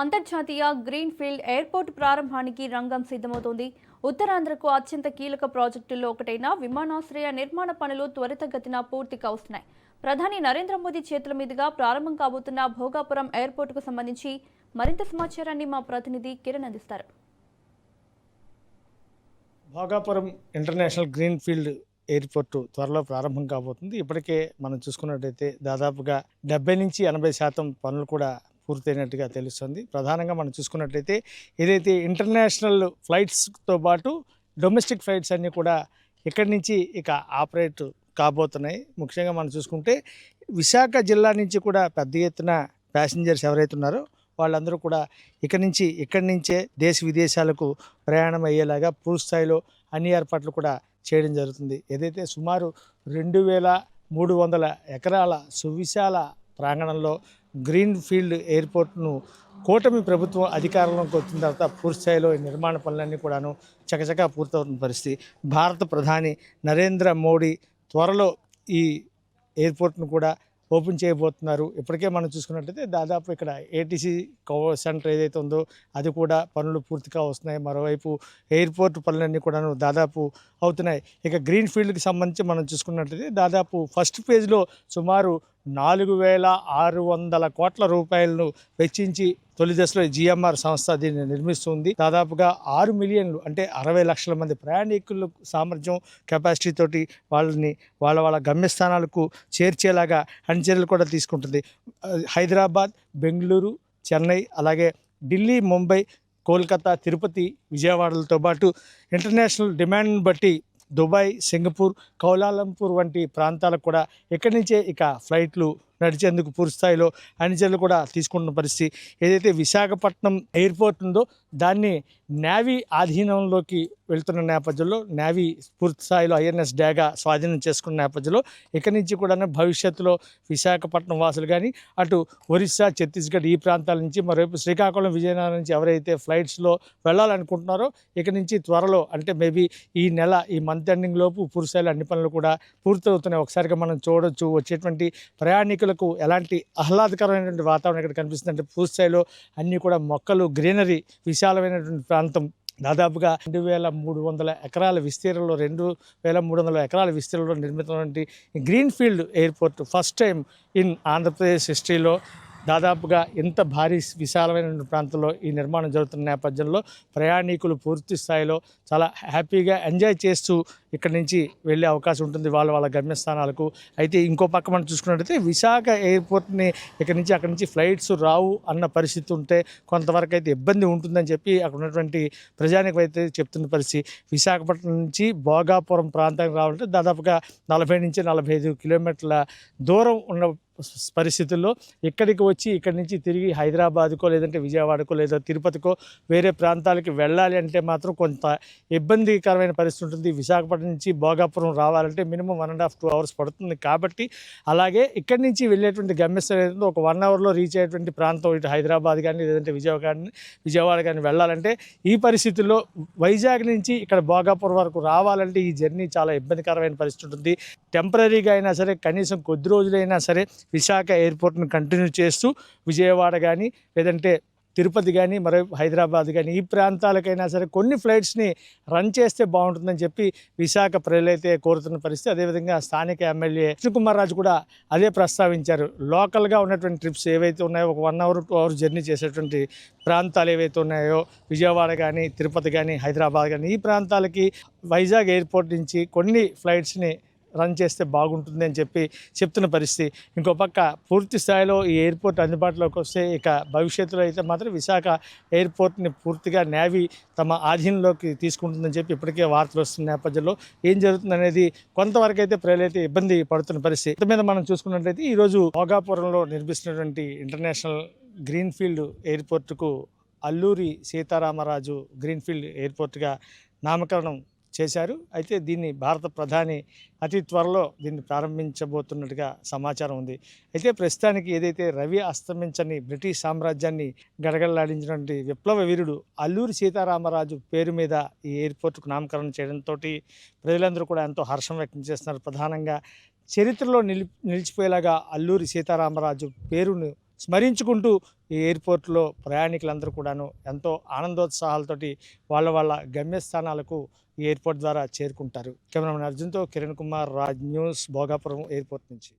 అంతర్జాతీయ green field airport ప్రారంభానికి రంగం సిద్ధమవుతోంది. ఉత్తరాంధ్రకు అత్యంత కీలక ప్రాజెక్టుల్లో ఒకటైన విమానాశ్రయ నిర్మాణ పనులు త్వరితగతిన పూర్తి కావస్తున్నాయి. ప్రధాని నరేంద్ర మోదీ చేతుల మీదుగా ప్రారంభం కాబోతున్న భోగాపురం ఎయిర్పోర్టుకు సంబంధించి మరింత సమాచారాన్ని మా ప్రతినిధి కిరణ్ అందిస్తారు. Bhogapuram international green field airport త్వరలో ప్రారంభం కాబోతుంది. ఇప్పటికే మనం చూసుకున్నట్టయితే దాదాపుగా 70 నుంచి 80% పనులు కూడా పూర్తయినట్టుగా తెలుస్తుంది. ప్రధానంగా మనం చూసుకున్నట్లయితే ఏదైతే ఇంటర్నేషనల్ ఫ్లైట్స్తో పాటు డొమెస్టిక్ ఫ్లైట్స్ అన్నీ కూడా ఇక్కడి నుంచి ఇక ఆపరేట్ కాబోతున్నాయి. ముఖ్యంగా మనం చూసుకుంటే విశాఖ జిల్లా నుంచి కూడా పెద్ద ఎత్తున ప్యాసింజర్స్ ఎవరైతే ఉన్నారో వాళ్ళందరూ కూడా ఇక్కడి నుంచే దేశ విదేశాలకు ప్రయాణం అయ్యేలాగా పూర్తి స్థాయిలో అన్ని ఏర్పాట్లు కూడా చేయడం జరుగుతుంది. ఏదైతే సుమారు 2300 ఎకరాల సువిశాల ప్రాంగణంలో గ్రీన్ ఫీల్డ్ ఎయిర్పోర్ట్ను కూటమి ప్రభుత్వం అధికారంలోకి వచ్చిన తర్వాత పూర్తి స్థాయిలో నిర్మాణ పనులన్నీ కూడాను చకచకా పూర్తవుతున్న పరిస్థితి. భారత ప్రధాని నరేంద్ర మోడీ త్వరలో ఈ ఎయిర్పోర్ట్ను కూడా ఓపెన్ చేయబోతున్నారు. ఇప్పటికే మనం చూసుకున్నట్లయితే దాదాపు ఇక్కడ ఏటీసీ సెంటర్ ఏదైతే ఉందో అది కూడా పనులు పూర్తిగా వస్తున్నాయి. మరోవైపు ఎయిర్పోర్ట్ పనులన్నీ కూడాను దాదాపు అవుతున్నాయి. ఇక గ్రీన్ ఫీల్డ్కి సంబంధించి మనం చూసుకున్నట్లయితే దాదాపు ఫస్ట్ ఫేజ్లో సుమారు 4600 కోట్ల రూపాయలను వెచ్చించి తొలి దశలో జిఎంఆర్ సంస్థ దీన్ని నిర్మిస్తుంది. దాదాపుగా 6 మిలియన్లు అంటే 60 లక్షల మంది ప్రయాణికుల సామర్థ్యం కెపాసిటీ తోటి వాళ్ళ గమ్యస్థానాలకు చేర్చేలాగా అన్ని చర్యలు కూడా తీసుకుంటుంది. హైదరాబాద్, బెంగళూరు, చెన్నై, అలాగే ఢిల్లీ, ముంబై, కోల్కతా, తిరుపతి, విజయవాడలతో పాటు ఇంటర్నేషనల్ డిమాండ్ని బట్టి దుబాయ్, సింగపూర్, కౌలాలంపూర్ వంటి ప్రాంతాలకు కూడా ఇక్కడి నుంచే ఇక ఫ్లైట్లు నడిచేందుకు పూర్తి స్థాయిలో అన్ని చర్యలు కూడా తీసుకుంటున్న పరిస్థితి. ఏదైతే విశాఖపట్నం ఎయిర్పోర్ట్ ఉందో దాన్ని నేవీ ఆధీనంలోకి వెళ్తున్న నేపథ్యంలో నేవీ పూర్తి స్థాయిలో ఐఎన్ఎస్ డాగా స్వాధీనం చేసుకున్న నేపథ్యంలో ఇక్కడి నుంచి కూడా భవిష్యత్తులో విశాఖపట్నం వాసులు కానీ అటు ఒరిస్సా, ఛత్తీస్గఢ్ ఈ ప్రాంతాల నుంచి మరోవైపు శ్రీకాకుళం, విజయనగరం నుంచి ఎవరైతే ఫ్లైట్స్లో వెళ్ళాలనుకుంటున్నారో ఇక్కడి నుంచి త్వరలో అంటే మేబీ ఈ మంత్ ఎండింగ్ లోపు పూర్తి స్థాయిలో అన్ని పనులు కూడా పూర్తవుతున్నాయి. ఒకసారిగా మనం చూడొచ్చు వచ్చేటువంటి ప్రయాణికులకు ఎలాంటి ఆహ్లాదకరమైనటువంటి వాతావరణం ఇక్కడ కనిపిస్తుంది. అంటే పూర్తి స్థాయిలో అన్నీ కూడా మొక్కలు, గ్రీనరీ, విశాలమైనటువంటి ప్రాంతం. దాదాపుగా 2300 ఎకరాల విస్తీర్ణంలో 2300 ఎకరాల విస్తీర్ణంలో నిర్మితమైనటువంటి green field airport first time in Andhra Pradesh హిస్టరీలో దాదాపుగా ఇంత భారీ విశాలమైన ప్రాంతంలో ఈ నిర్మాణం జరుగుతున్న నేపథ్యంలో ప్రయాణికులు పూర్తి స్థాయిలో చాలా హ్యాపీగా ఎంజాయ్ చేస్తూ ఇక్కడి నుంచి వెళ్ళే అవకాశం ఉంటుంది వాళ్ళ గమ్యస్థానాలకు. అయితే ఇంకో పక్క మనం చూసుకున్నట్టయితే విశాఖ ఎయిర్పోర్ట్ని అక్కడి నుంచి ఫ్లైట్స్ రావు అన్న పరిస్థితి ఉంటే కొంతవరకు అయితే ఇబ్బంది ఉంటుందని చెప్పి అక్కడ ఉన్నటువంటి ప్రజానికి అయితే చెప్తున్న పరిస్థితి. విశాఖపట్నం నుంచి భోగాపురం ప్రాంతానికి రావాలంటే దాదాపుగా 40 నుంచి 45 కిలోమీటర్ల దూరం ఉన్న పరిస్థితుల్లో ఇక్కడి నుంచి తిరిగి హైదరాబాద్కో లేదంటే విజయవాడకో లేదా తిరుపతికో వేరే ప్రాంతాలకి వెళ్ళాలి అంటే మాత్రం కొంత ఇబ్బందికరమైన పరిస్థితి ఉంటుంది. విశాఖపట్నం నుంచి భోగాపురం రావాలంటే మినిమం 1.5 to 2 hours పడుతుంది. కాబట్టి అలాగే ఇక్కడి నుంచి వెళ్ళేటువంటి గమ్యస్థానం ఒక 1 hourలో రీచ్ అయ్యేటువంటి ప్రాంతం ఇటు హైదరాబాద్ కానీ లేదంటే విజయవాడ కానీ వెళ్ళాలంటే ఈ పరిస్థితుల్లో వైజాగ్ నుంచి ఇక్కడ భోగాపురం వరకు రావాలంటే ఈ జర్నీ చాలా ఇబ్బందికరమైన పరిస్థితి ఉంటుంది. టెంపరీగా అయినా సరే కనీసం కొద్ది రోజులైనా సరే విశాఖ ఎయిర్పోర్ట్ను కంటిన్యూ చేస్తూ విజయవాడ కానీ లేదంటే తిరుపతి కానీ మరోవైపు హైదరాబాద్ కానీ ఈ ప్రాంతాలకైనా సరే కొన్ని ఫ్లైట్స్ని రన్ చేస్తే బాగుంటుందని చెప్పి విశాఖ ప్రజలైతే కోరుతున్న పరిస్థితి. అదేవిధంగా స్థానిక ఎమ్మెల్యే కృష్ణకుమార్ రాజు కూడా అదే ప్రస్తావించారు. లోకల్గా ఉన్నటువంటి ట్రిప్స్ ఏవైతే ఉన్నాయో ఒక 1 hour 2 hours జర్నీ చేసేటువంటి ప్రాంతాలు ఏవైతే ఉన్నాయో విజయవాడ కానీ తిరుపతి కానీ హైదరాబాద్ కానీ ఈ ప్రాంతాలకి వైజాగ్ ఎయిర్పోర్ట్ నుంచి కొన్ని ఫ్లైట్స్ని రన్ చేస్తే బాగుంటుంది అని చెప్పి చెప్తున్న పరిస్థితి. ఇంకో పక్క పూర్తి స్థాయిలో ఈ ఎయిర్పోర్ట్ అందుబాటులోకి వస్తే ఇక భవిష్యత్తులో అయితే మాత్రం విశాఖ ఎయిర్పోర్ట్ని పూర్తిగా నేవీ తమ ఆధీనంలోకి తీసుకుంటుందని చెప్పి ఇప్పటికే వార్తలు వస్తున్న నేపథ్యంలో ఏం జరుగుతుందనేది కొంతవరకు అయితే ప్రజలైతే ఇబ్బంది పడుతున్న పరిస్థితి. ఇంత మీద మనం చూసుకున్నట్లయితే ఈరోజు భోగాపురంలో నిర్మిస్తున్నటువంటి ఇంటర్నేషనల్ గ్రీన్ ఫీల్డ్ ఎయిర్పోర్టుకు అల్లూరి సీతారామరాజు గ్రీన్ ఫీల్డ్ ఎయిర్పోర్ట్గా నామకరణం చేశారు. అయితే దీన్ని భారత ప్రధాని అతి త్వరలో దీన్ని ప్రారంభించబోతున్నట్టుగా సమాచారం ఉంది. అయితే ప్రస్తుతానికి ఏదైతే రవి అస్తమించని బ్రిటిష్ సామ్రాజ్యాన్ని గడగడలాడించినటువంటి విప్లవ వీరుడు అల్లూరి సీతారామరాజు పేరు మీద ఈ ఎయిర్పోర్ట్కు నామకరణం చేయడంతో ప్రజలందరూ కూడా ఎంతో హర్షం వ్యక్తం చేస్తున్నారు. ప్రధానంగా చరిత్రలో నిలిచిపోయేలాగా అల్లూరి సీతారామరాజు పేరును స్మరించుకుంటూ ఈ ఎయిర్పోర్ట్లో ప్రయాణికులందరూ కూడాను ఎంతో ఆనందోత్సాహాలతోటి వాళ్ళ గమ్యస్థానాలకు ఈ ఎయిర్పోర్ట్ ద్వారా చేరుకుంటారు. కెమెరామెన్ అర్జున్తో కిరణ్ కుమార్, రాజ్ న్యూస్, భోగాపురం ఎయిర్పోర్ట్ నుంచి.